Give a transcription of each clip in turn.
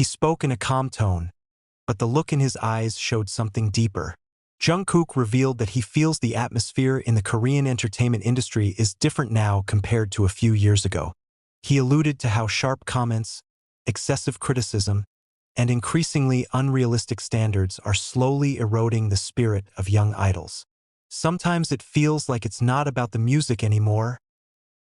He spoke in a calm tone, but the look in his eyes showed something deeper. Jungkook revealed that he feels the atmosphere in the Korean entertainment industry is different now compared to a few years ago. He alluded to how sharp comments, excessive criticism, and increasingly unrealistic standards are slowly eroding the spirit of young idols. Sometimes it feels like it's not about the music anymore,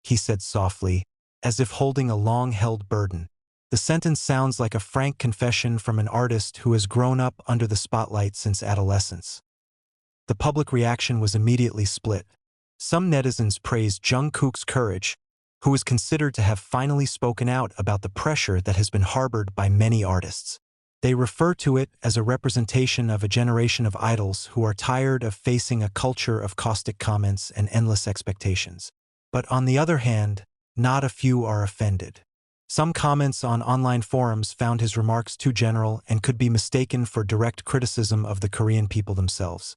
he said softly, as if holding a long-held burden. The sentence sounds like a frank confession from an artist who has grown up under the spotlight since adolescence. The public reaction was immediately split. Some netizens praised Jungkook's courage, who is considered to have finally spoken out about the pressure that has been harbored by many artists. They refer to it as a representation of a generation of idols who are tired of facing a culture of caustic comments and endless expectations. But on the other hand, not a few are offended. Some comments on online forums found his remarks too general and could be mistaken for direct criticism of the Korean people themselves.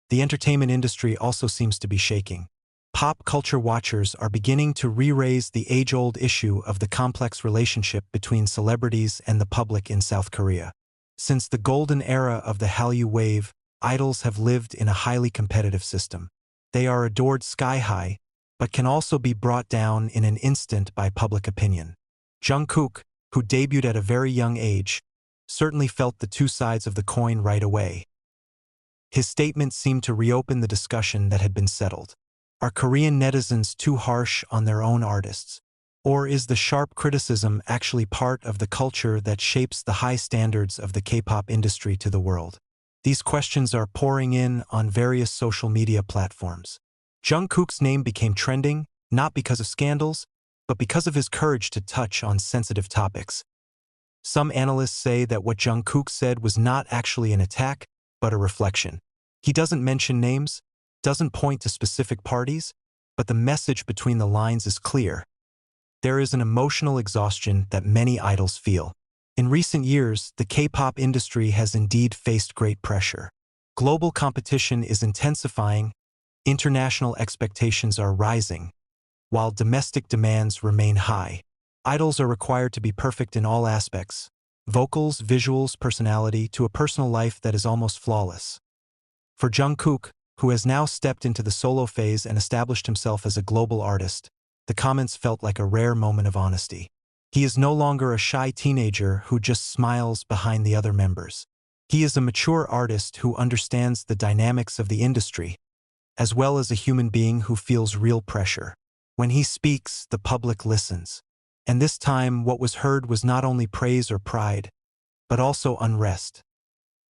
The entertainment industry also seems to be shaking. Pop culture watchers are beginning to re-raise the age-old issue of the complex relationship between celebrities and the public in South Korea. Since the golden era of the Hallyu wave, idols have lived in a highly competitive system. They are adored sky-high, but can also be brought down in an instant by public opinion. Jungkook, who debuted at a very young age, certainly felt the two sides of the coin right away. His statement seemed to reopen the discussion that had been settled. Are Korean netizens too harsh on their own artists? Or is the sharp criticism actually part of the culture that shapes the high standards of the K-pop industry to the world? These questions are pouring in on various social media platforms. Jungkook's name became trending, not because of scandals, but because of his courage to touch on sensitive topics. Some analysts say that what Jungkook said was not actually an attack, but a reflection. He doesn't mention names, doesn't point to specific parties, but the message between the lines is clear. There is an emotional exhaustion that many idols feel. In recent years, the K-pop industry has indeed faced great pressure. Global competition is intensifying, international expectations are rising, while domestic demands remain high. Idols are required to be perfect in all aspects, vocals, visuals, personality, to a personal life that is almost flawless. For Jungkook, who has now stepped into the solo phase and established himself as a global artist, the comments felt like a rare moment of honesty. He is no longer a shy teenager who just smiles behind the other members. He is a mature artist who understands the dynamics of the industry, as well as a human being who feels real pressure. When he speaks, the public listens. And this time, what was heard was not only praise or pride, but also unrest.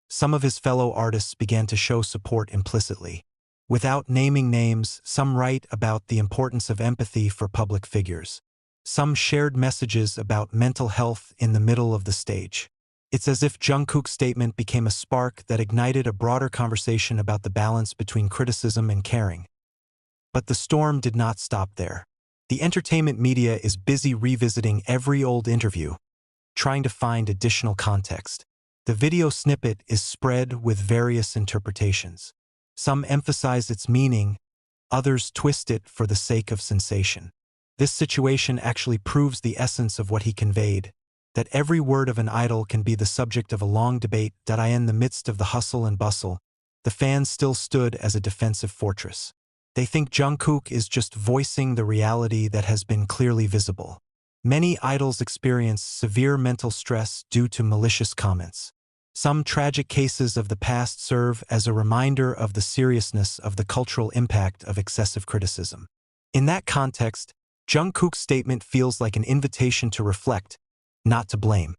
Some of his fellow artists began to show support implicitly. Without naming names, some write about the importance of empathy for public figures. Some shared messages about mental health in the middle of the stage. It's as if Jungkook's statement became a spark that ignited a broader conversation about the balance between criticism and caring. But the storm did not stop there. The entertainment media is busy revisiting every old interview, trying to find additional context. The video snippet is spread with various interpretations. Some emphasize its meaning, others twist it for the sake of sensation. This situation actually proves the essence of what he conveyed, that every word of an idol can be the subject of a long debate. In the midst of the hustle and bustle, the fans still stood as a defensive fortress. They think Jungkook is just voicing the reality that has been clearly visible. Many idols experience severe mental stress due to malicious comments. Some tragic cases of the past serve as a reminder of the seriousness of the cultural impact of excessive criticism. In that context, Jungkook's statement feels like an invitation to reflect, not to blame.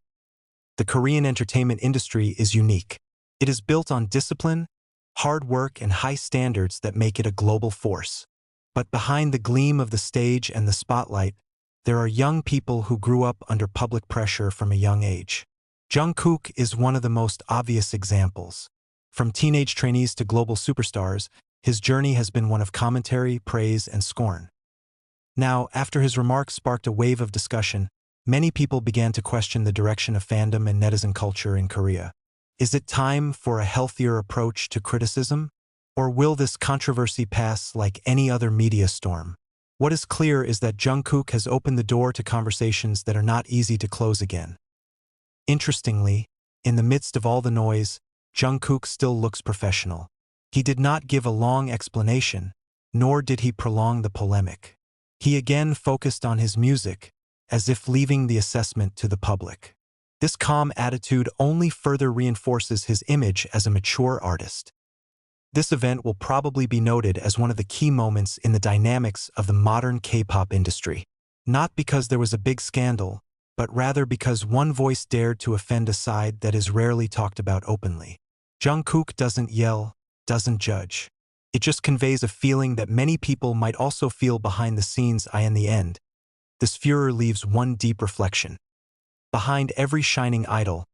The Korean entertainment industry is unique. It is built on discipline, hard work, and high standards that make it a global force. But behind the gleam of the stage and the spotlight, there are young people who grew up under public pressure from a young age. Jungkook is one of the most obvious examples. From teenage trainees to global superstars, his journey has been one of commentary, praise, and scorn. Now, after his remarks sparked a wave of discussion, many people began to question the direction of fandom and netizen culture in Korea. Is it time for a healthier approach to criticism? Or will this controversy pass like any other media storm? What is clear is that Jungkook has opened the door to conversations that are not easy to close again. Interestingly, in the midst of all the noise, Jungkook still looks professional. He did not give a long explanation, nor did he prolong the polemic. He again focused on his music, as if leaving the assessment to the public. This calm attitude only further reinforces his image as a mature artist. This event will probably be noted as one of the key moments in the dynamics of the modern K-pop industry. Not because there was a big scandal, but rather because one voice dared to offend a side that is rarely talked about openly. Jungkook doesn't yell, doesn't judge. It just conveys a feeling that many people might also feel behind the scenes. In the end, this furor leaves one deep reflection. Behind every shining idol,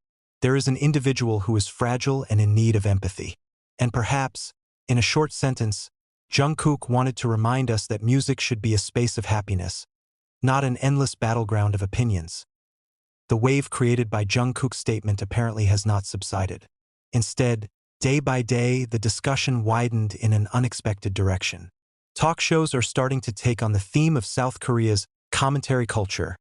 there is an individual who is fragile and in need of empathy. And perhaps, in a short sentence, Jungkook wanted to remind us that music should be a space of happiness, not an endless battleground of opinions. The wave created by Jungkook's statement apparently has not subsided. Instead, day by day, the discussion widened in an unexpected direction. Talk shows are starting to take on the theme of South Korea's commentary culture.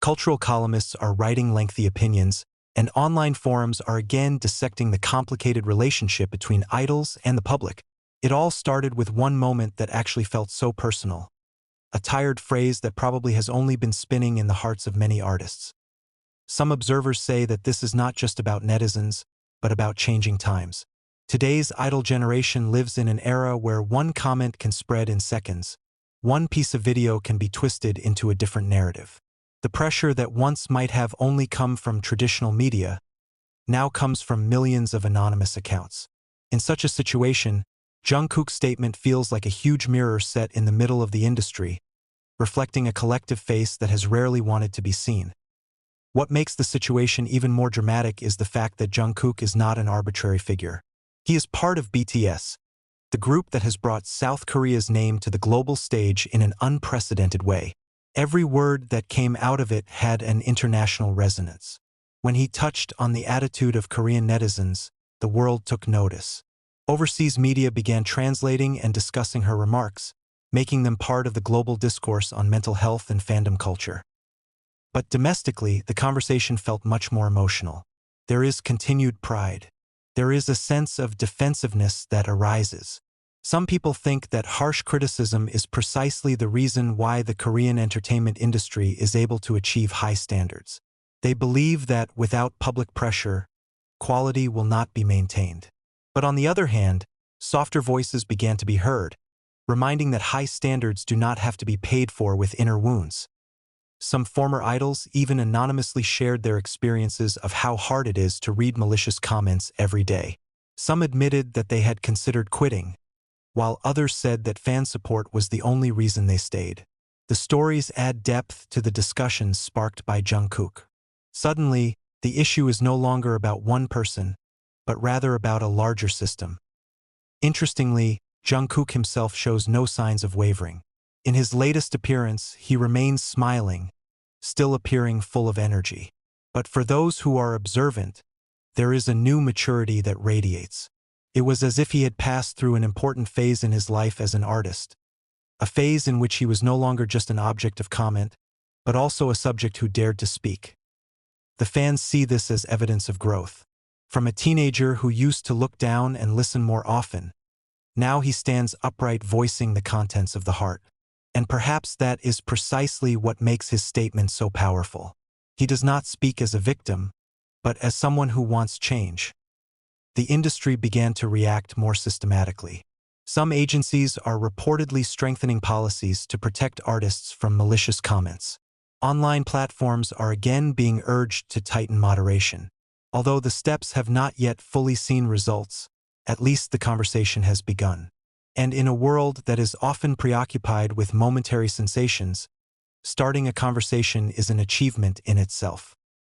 Cultural columnists are writing lengthy opinions, and online forums are again dissecting the complicated relationship between idols and the public. It all started with one moment that actually felt so personal. A tired phrase that probably has only been spinning in the hearts of many artists. Some observers say that this is not just about netizens, but about changing times. Today's idol generation lives in an era where one comment can spread in seconds. One piece of video can be twisted into a different narrative. The pressure that once might have only come from traditional media now comes from millions of anonymous accounts. In such a situation, Jungkook's statement feels like a huge mirror set in the middle of the industry, reflecting a collective face that has rarely wanted to be seen. What makes the situation even more dramatic is the fact that Jungkook is not an arbitrary figure. He is part of BTS, the group that has brought South Korea's name to the global stage in an unprecedented way. Every word that came out of it had an international resonance. When he touched on the attitude of Korean netizens, the world took notice. Overseas media began translating and discussing her remarks, making them part of the global discourse on mental health and fandom culture. But domestically, the conversation felt much more emotional. There is continued pride. There is a sense of defensiveness that arises. Some people think that harsh criticism is precisely the reason why the Korean entertainment industry is able to achieve high standards. They believe that without public pressure, quality will not be maintained. But on the other hand, softer voices began to be heard, reminding that high standards do not have to be paid for with inner wounds. Some former idols even anonymously shared their experiences of how hard it is to read malicious comments every day. Some admitted that they had considered quitting, while others said that fan support was the only reason they stayed. The stories add depth to the discussions sparked by Jungkook. Suddenly, the issue is no longer about one person, but rather about a larger system. Interestingly, Jungkook himself shows no signs of wavering. In his latest appearance, he remains smiling, still appearing full of energy. But for those who are observant, there is a new maturity that radiates. It was as if he had passed through an important phase in his life as an artist, a phase in which he was no longer just an object of comment, but also a subject who dared to speak. The fans see this as evidence of growth. From a teenager who used to look down and listen more often, now he stands upright, voicing the contents of the heart. And perhaps that is precisely what makes his statement so powerful. He does not speak as a victim, but as someone who wants change. The industry began to react more systematically. Some agencies are reportedly strengthening policies to protect artists from malicious comments. Online platforms are again being urged to tighten moderation. Although the steps have not yet fully seen results, at least the conversation has begun. And in a world that is often preoccupied with momentary sensations, starting a conversation is an achievement in itself.